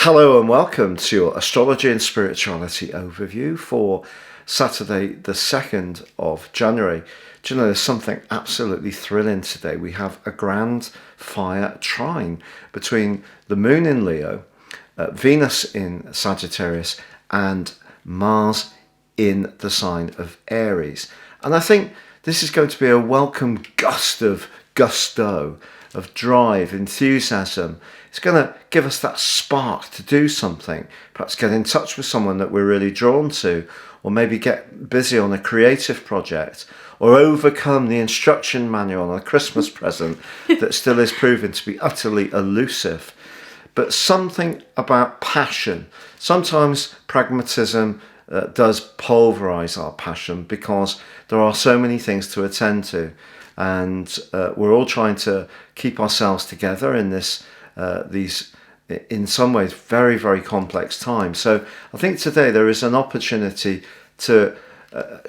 Hello and welcome to your Astrology and Spirituality overview for Saturday the 2nd of January. Do you know, there's something absolutely thrilling today. We have a grand fire trine between the Moon in Leo, Venus in Sagittarius and Mars in the sign of Aries. And I think this is going to be a welcome gusto of drive, enthusiasm. It's going to give us that spark to do something, perhaps get in touch with someone that we're really drawn to, or maybe get busy on a creative project, or overcome the instruction manual on a Christmas present that still is proven to be utterly elusive. But something about passion. Sometimes pragmatism does pulverize our passion because there are so many things to attend to. And we're all trying to keep ourselves together in these, in some ways, very, very complex times. So I think today there is an opportunity to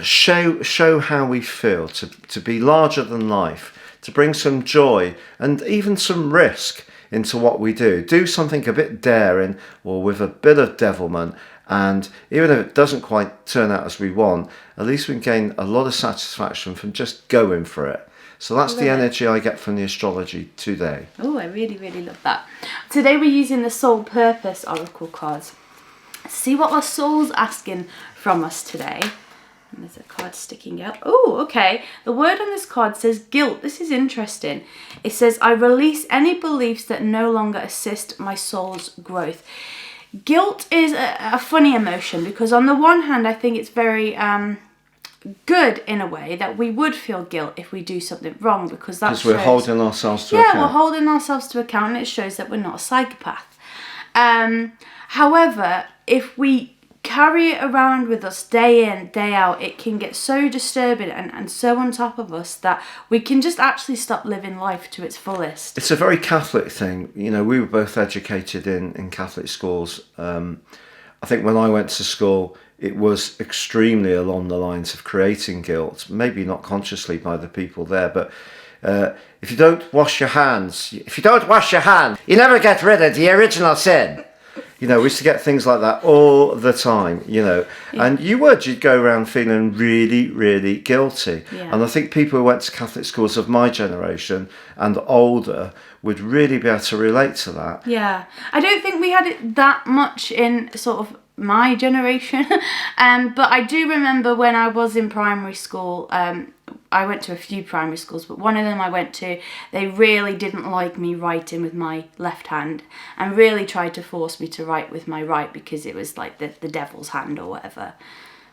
show how we feel, to be larger than life, to bring some joy and even some risk into what we do. Do something a bit daring or with a bit of devilment. And even if it doesn't quite turn out as we want, at least we can gain a lot of satisfaction from just going for it. So that's the energy I get from the astrology today. Oh, I really, really love that. Today we're using the Soul Purpose Oracle cards. See what our soul's asking from us today. And there's a card sticking out. Oh, okay. The word on this card says guilt. This is interesting. It says, I release any beliefs that no longer assist my soul's growth. Guilt is a funny emotion because on the one hand, I think it's very good in a way that we would feel guilt if we do something wrong because that's we're holding ourselves to account. Yeah, we're holding ourselves to account and it shows that we're not a psychopath. However, if we carry it around with us day in, day out, it can get so disturbing and so on top of us that we can just actually stop living life to its fullest. It's a very Catholic thing. You know, we were both educated in Catholic schools. I think when I went to school, it was extremely along the lines of creating guilt, maybe not consciously by the people there, but if you don't wash your hands, you never get rid of the original sin. You know, we used to get things like that all the time, you know, and you'd go around feeling really, really guilty. Yeah. And I think people who went to Catholic schools of my generation and older would really be able to relate to that. Yeah, I don't think we had it that much in sort of my generation, but I do remember when I was in primary school, I went to a few primary schools, but one of them I went to, they really didn't like me writing with my left hand and really tried to force me to write with my right because it was like the devil's hand or whatever.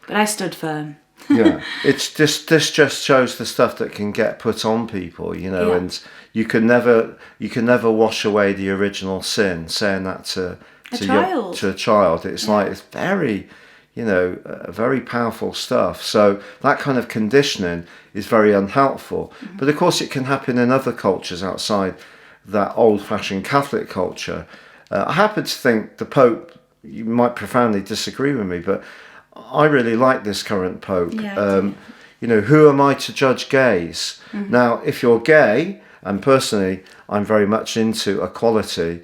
But I stood firm. Yeah, it's just this just shows the stuff that can get put on people, you know, and you can never wash away the original sin. Saying that to a child, it's like it's very, you know, very powerful stuff. So that kind of conditioning is very unhelpful. Mm-hmm. But of course, it can happen in other cultures outside that old-fashioned Catholic culture. I happen to think the Pope. You might profoundly disagree with me, but I really like this current Pope. Yeah, you know, who am I to judge gays? Mm-hmm. Now, if you're gay, and personally, I'm very much into equality,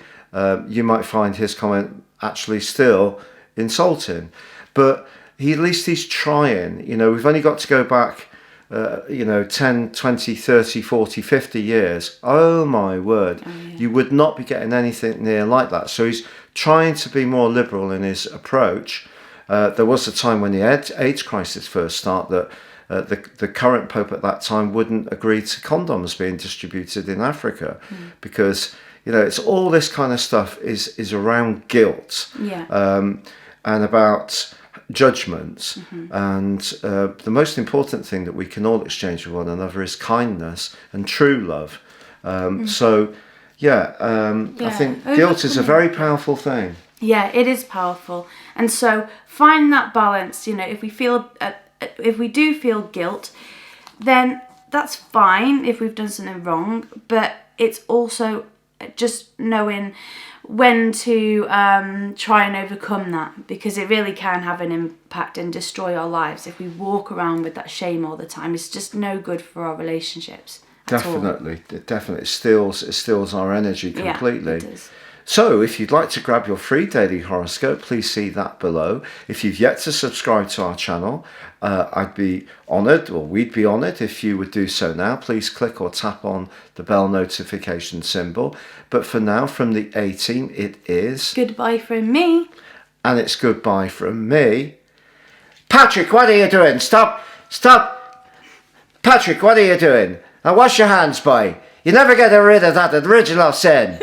you might find his comment actually still insulting. But at least he's trying. You know, we've only got to go back, 10, 20, 30, 40, 50 years. Oh, my word. Oh, yeah. You would not be getting anything near like that. So he's trying to be more liberal in his approach. There was a time when the AIDS crisis first started that the current Pope at that time wouldn't agree to condoms being distributed in Africa because, you know, it's all this kind of stuff is around guilt and about judgments. Mm-hmm. And the most important thing that we can all exchange with one another is kindness and true love. So, I think guilt is a very powerful thing. Yeah, it is powerful. And so find that balance, you know, if we do feel guilt, then that's fine if we've done something wrong, but it's also just knowing when to try and overcome that, because it really can have an impact and destroy our lives if we walk around with that shame all the time. It's just no good for our relationships. Definitely, it steals our energy completely. Yeah, it does. So if you'd like to grab your free daily horoscope, please see that below. If you've yet to subscribe to our channel, I'd be honoured, or we'd be honoured if you would do so now. Please click or tap on the bell notification symbol. But for now, from the A-Team, it is... Goodbye from me. And it's goodbye from me. Patrick, what are you doing? Stop! Patrick, what are you doing? Now wash your hands, boy. You never get rid of that original sin.